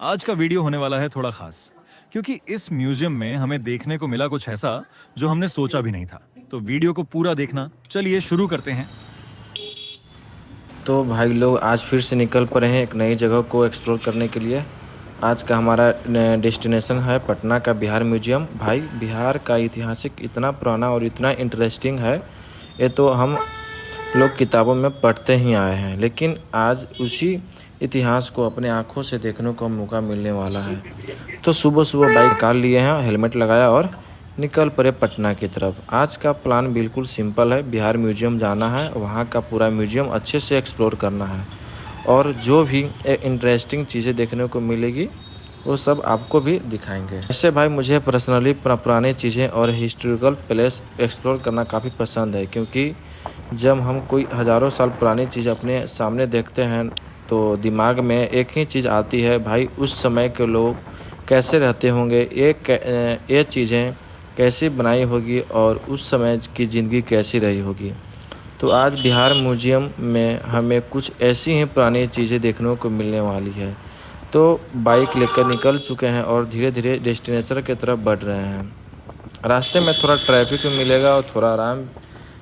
आज का वीडियो होने वाला है थोड़ा खास, क्योंकि इस म्यूजियम में हमें देखने को मिला कुछ ऐसा जो हमने सोचा भी नहीं था। तो वीडियो को पूरा देखना। चलिए शुरू करते हैं। तो भाई लोग आज फिर से निकल पड़े हैं एक नई जगह को एक्सप्लोर करने के लिए। आज का हमारा डेस्टिनेशन है पटना का बिहार म्यूजियम। भाई बिहार का ऐतिहासिक इतना पुराना और इतना इंटरेस्टिंग है, ये तो हम लोग किताबों में पढ़ते ही आए हैं, लेकिन आज उसी इतिहास को अपने आँखों से देखने को मौका मिलने वाला है। तो सुबह सुबह बाइक निकाल लिए हैं, हेलमेट लगाया और निकल पड़े पटना की तरफ। आज का प्लान बिल्कुल सिंपल है, बिहार म्यूजियम जाना है, वहाँ का पूरा म्यूजियम अच्छे से एक्सप्लोर करना है और जो भी इंटरेस्टिंग चीज़ें देखने को मिलेगी वो सब आपको भी दिखाएंगे। ऐसे भाई मुझे पर्सनली पुरानी चीज़ें और हिस्टोरिकल प्लेस एक्सप्लोर करना काफ़ी पसंद है, क्योंकि जब हम कोई हज़ारों साल पुरानी चीज़ अपने सामने देखते हैं तो दिमाग में एक ही चीज़ आती है, भाई उस समय के लोग कैसे रहते होंगे, ये चीज़ें कैसी बनाई होगी और उस समय की ज़िंदगी कैसी रही होगी। तो आज बिहार म्यूजियम में हमें कुछ ऐसी ही पुरानी चीज़ें देखने को मिलने वाली है। तो बाइक लेकर निकल चुके हैं और धीरे धीरे डेस्टिनेशन की तरफ बढ़ रहे हैं। रास्ते में थोड़ा ट्रैफिक भी मिलेगा और थोड़ा आराम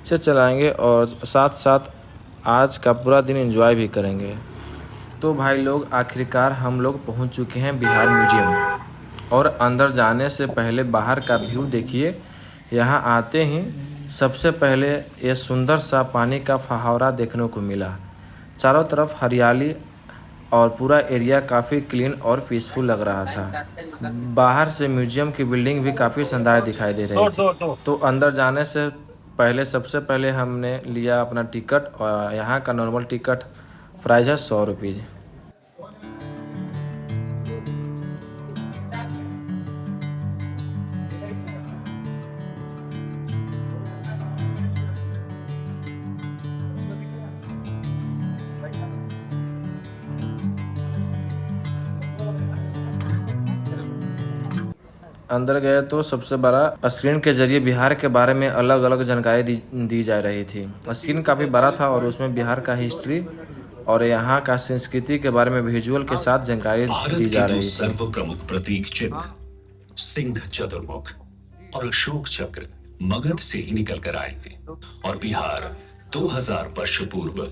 से चलाएंगे और साथ साथ आज का पूरा दिन एंजॉय भी करेंगे। तो भाई लोग आखिरकार हम लोग पहुंच चुके हैं बिहार म्यूजियम और अंदर जाने से पहले बाहर का व्यू देखिए। यहाँ आते ही सबसे पहले ये सुंदर सा पानी का फव्वारा देखने को मिला। चारों तरफ हरियाली और पूरा एरिया काफ़ी क्लीन और पीसफुल लग रहा था। बाहर से म्यूजियम की बिल्डिंग भी काफ़ी शानदार दिखाई दे रही थी। तो अंदर जाने से पहले सबसे पहले हमने लिया अपना टिकट और यहाँ का नॉर्मल टिकट प्राइस है 100 रुपीज़। अंदर गए तो सबसे बड़ा स्क्रीन के जरिए बिहार के बारे में अलग अलग जानकारी दी जा रही थी। स्क्रीन काफ़ी बड़ा था और उसमें बिहार का हिस्ट्री और यहाँ का संस्कृति के बारे में विजुअल के साथ जानकारी दी जा रही थी। सर्व प्रमुख प्रतीक चिन्ह सिंह, चतुर्मुख और अशोक चक्र मगध से ही निकल कर आए हैं और बिहार 2000 वर्ष पूर्व।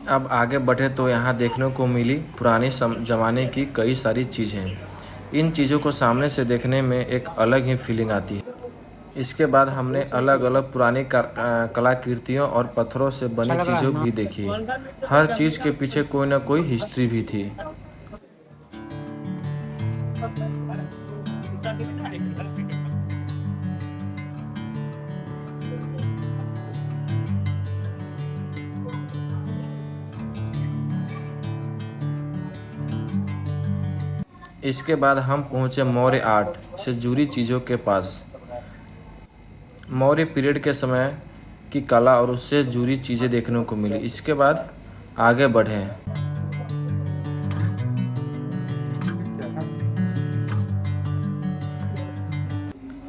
अब आगे बढ़े तो यहाँ देखने को मिली पुराने ज़माने की कई सारी चीज़ें। इन चीज़ों को सामने से देखने में एक अलग ही फीलिंग आती है। इसके बाद हमने अलग अलग पुरानी कलाकृतियों और पत्थरों से बनी चीज़ों भी देखी। हर चीज़ के पीछे कोई ना कोई हिस्ट्री भी थी। इसके बाद हम पहुंचे मौर्य आर्ट से जुड़ी चीज़ों के पास। मौर्य पीरियड के समय की कला और उससे जुड़ी चीज़ें देखने को मिली। इसके बाद आगे बढ़े।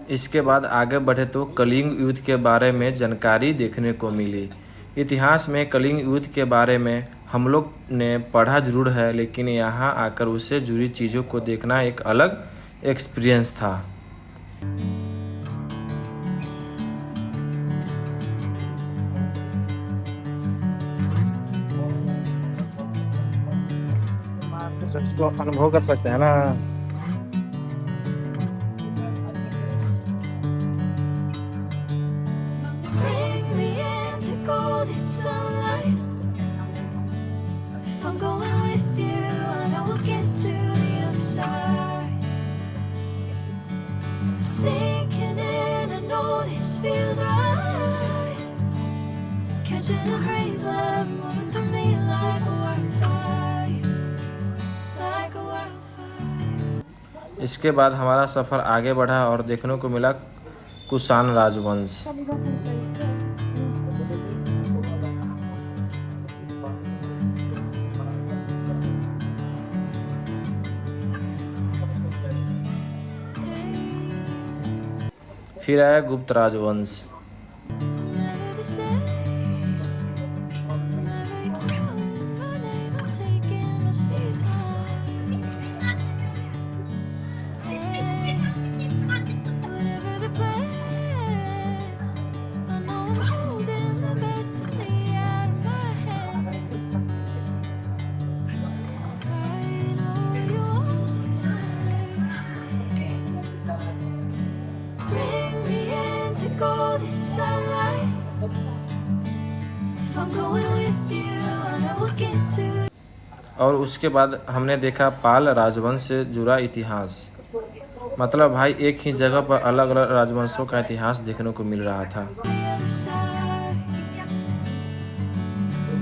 इसके बाद आगे बढ़े तो कलिंग युद्ध के बारे में जानकारी देखने को मिली। इतिहास में कलिंग युद्ध के बारे में हम लोग ने पढ़ा जरूर है, लेकिन यहाँ आकर उससे जुड़ी चीज़ों को देखना एक अलग एक्सपीरियंस था। इसको अनुभव कर सकते हैं ना। इसके बाद हमारा सफ़र आगे बढ़ा और देखने को मिला कुषाण राजवंश। फिर आया गुप्त राजवंश। me time. Hey, whatever the plan, I know I'm holding the best of me out of my hand. I know you always understand. Bring me into golden sunlight. If I'm going with you, I know we'll get to. और उसके बाद हमने देखा पाल राजवंश से जुड़ा इतिहास। मतलब भाई एक ही जगह पर अलग अलग राजवंशों का इतिहास देखने को मिल रहा था। The other side,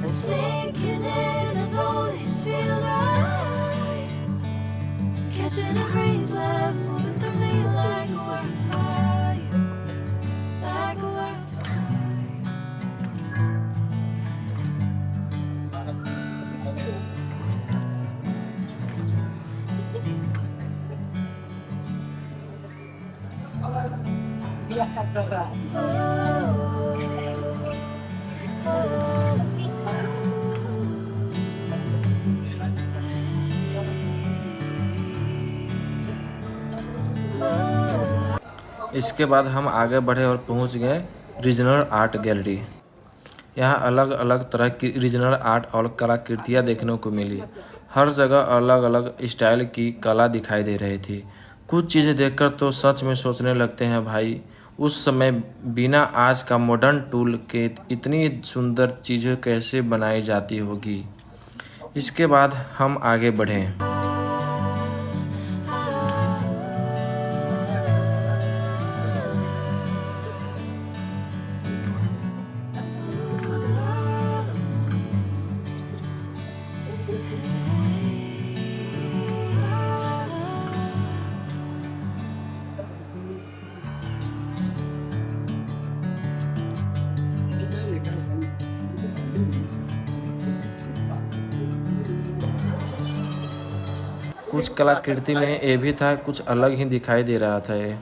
sinking in, I know this feels right. Catching a breeze, love moving through me like a wildfire, like a wildfire. इसके बाद हम आगे बढ़े और पहुंच गए रीजनल आर्ट गैलरी। यहाँ अलग अलग तरह की रीजनल आर्ट और कलाकृतियाँ देखने को मिली। हर जगह अलग अलग स्टाइल की कला दिखाई दे रही थी। कुछ चीज़ें देखकर तो सच में सोचने लगते हैं भाई, उस समय बिना आज का मॉडर्न टूल के इतनी सुंदर चीज़ें कैसे बनाई जाती होगी। इसके बाद हम आगे बढ़े। कुछ कलाकृति में ये भी था, कुछ अलग ही दिखाई दे रहा था। ये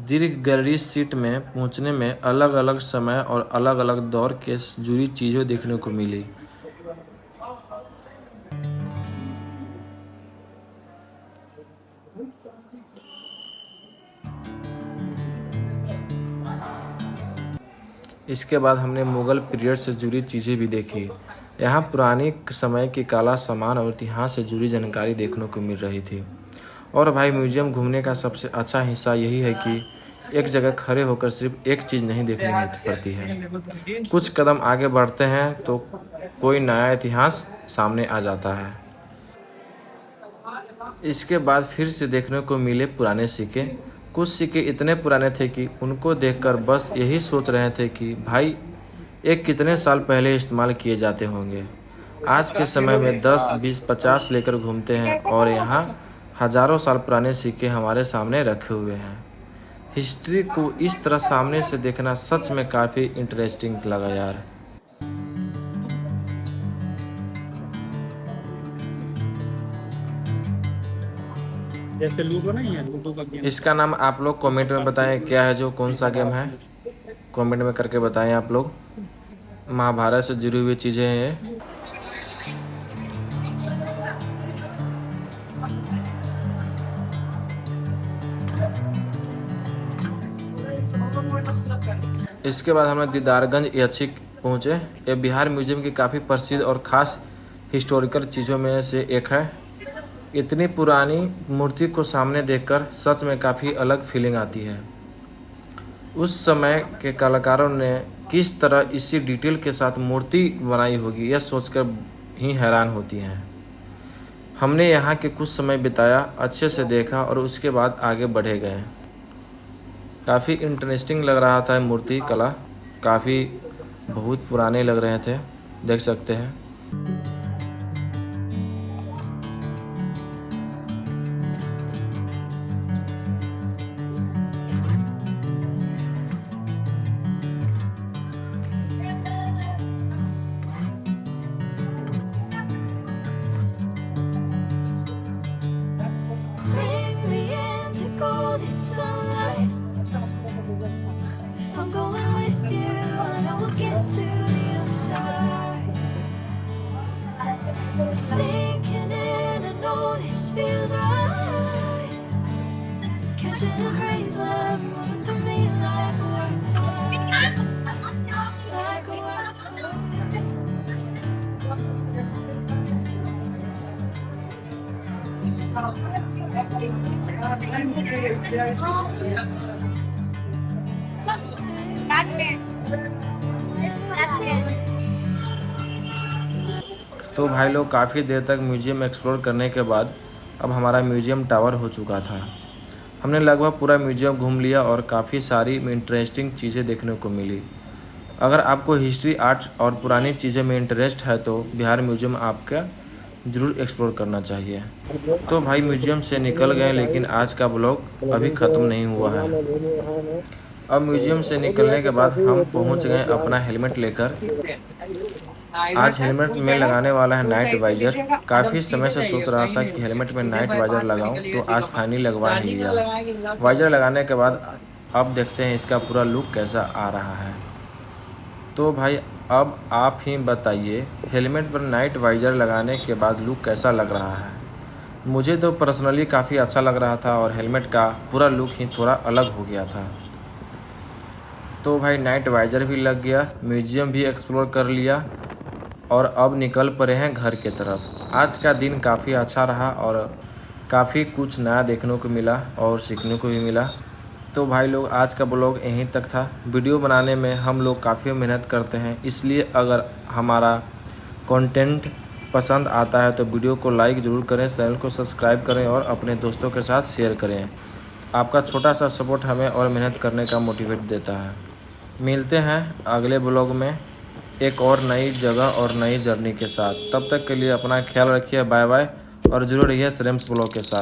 दीर्घ गैलरी सीट में पहुंचने में अलग अलग समय और अलग अलग दौर के जुड़ी चीज़ें देखने को मिली। इसके बाद हमने मुग़ल पीरियड से जुड़ी चीज़ें भी देखी। यहाँ पुरानी समय की कला, सामान और इतिहास से जुड़ी जानकारी देखने को मिल रही थी। और भाई म्यूजियम घूमने का सबसे अच्छा हिस्सा यही है कि एक जगह खड़े होकर सिर्फ एक चीज़ नहीं देखनी पड़ती है। कुछ कदम आगे बढ़ते हैं तो कोई नया इतिहास सामने आ जाता है। इसके बाद फिर से देखने को मिले पुराने सिक्के। कुछ सिक्के इतने पुराने थे कि उनको देखकर बस यही सोच रहे थे कि भाई ये कितने साल पहले इस्तेमाल किए जाते होंगे। आज के समय में 10, 20, 50 लेकर घूमते हैं और यहाँ हज़ारों साल पुराने सिक्के हमारे सामने रखे हुए हैं। हिस्ट्री को इस तरह सामने से देखना सच में काफ़ी इंटरेस्टिंग लगा यार। जैसे लूडो नहीं है, लूडो का गेम। इसका नाम आप लोग कमेंट में बताएं क्या है, जो कौन सा गेम है कमेंट में करके बताएं आप लोग। महाभारत से जुड़ी हुई चीज़ें हैं ये। इसके बाद हमने दीदारगंज याचिक पहुँचे। यह बिहार म्यूजियम की काफ़ी प्रसिद्ध और ख़ास हिस्टोरिकल चीज़ों में से एक है। इतनी पुरानी मूर्ति को सामने देखकर सच में काफ़ी अलग फीलिंग आती है। उस समय के कलाकारों ने किस तरह इसी डिटेल के साथ मूर्ति बनाई होगी, यह सोचकर ही हैरान होती हैं। हमने यहाँ के कुछ समय बिताया, अच्छे से देखा और उसके बाद आगे बढ़े गए। काफ़ी इंटरेस्टिंग लग रहा था मूर्ति कला, काफ़ी बहुत पुराने लग रहे थे, देख सकते हैं। Bring me into golden sunlight. If I'm going with you, I know we'll get to the other side. Sinking feels right. Catching a craze, love moving through me like a wildfire. Like a wildfire. तो भाई लोग काफ़ी देर तक museum explore करने के बाद अब हमारा म्यूजियम टावर हो चुका था। हमने लगभग पूरा म्यूजियम घूम लिया और काफ़ी सारी इंटरेस्टिंग चीज़ें देखने को मिली। अगर आपको हिस्ट्री, आर्ट और पुरानी चीज़ें में इंटरेस्ट है तो बिहार म्यूजियम आपका ज़रूर एक्सप्लोर करना चाहिए। तो भाई म्यूजियम से निकल गए, लेकिन आज का ब्लॉग अभी ख़त्म नहीं हुआ है। अब म्यूजियम से निकलने के बाद हम पहुंच गए अपना हेलमेट लेकर। आज हेलमेट में लगाने वाला है नाइट वाइजर। काफ़ी समय से सोच रहा था कि हेलमेट में नाइट वाइजर लगाऊं, तो आज फाइनली लगवा ही लिया। वाइजर लगाने के बाद अब देखते हैं इसका पूरा लुक कैसा आ रहा है। तो भाई अब आप ही बताइए, हेलमेट पर नाइट वाइजर लगाने के बाद लुक कैसा लग रहा है। मुझे तो पर्सनली काफ़ी अच्छा लग रहा था और हेलमेट का पूरा लुक ही थोड़ा अलग हो गया था। तो भाई नाइट वाइजर भी लग गया, म्यूजियम भी एक्सप्लोर कर लिया और अब निकल पड़े हैं घर के तरफ। आज का दिन काफ़ी अच्छा रहा और काफ़ी कुछ नया देखने को मिला और सीखने को भी मिला। तो भाई लोग आज का ब्लॉग यहीं तक था। वीडियो बनाने में हम लोग काफ़ी मेहनत करते हैं, इसलिए अगर हमारा कंटेंट पसंद आता है तो वीडियो को लाइक ज़रूर करें, चैनल को सब्सक्राइब करें और अपने दोस्तों के साथ शेयर करें। आपका छोटा सा सपोर्ट हमें और मेहनत करने का मोटिवेट देता है। मिलते हैं अगले ब्लॉग में एक और नई जगह और नई जर्नी के साथ। तब तक के लिए अपना ख्याल रखिए। बाय बाय और जुड़े रहिए श्रेम्स ब्लॉग के साथ।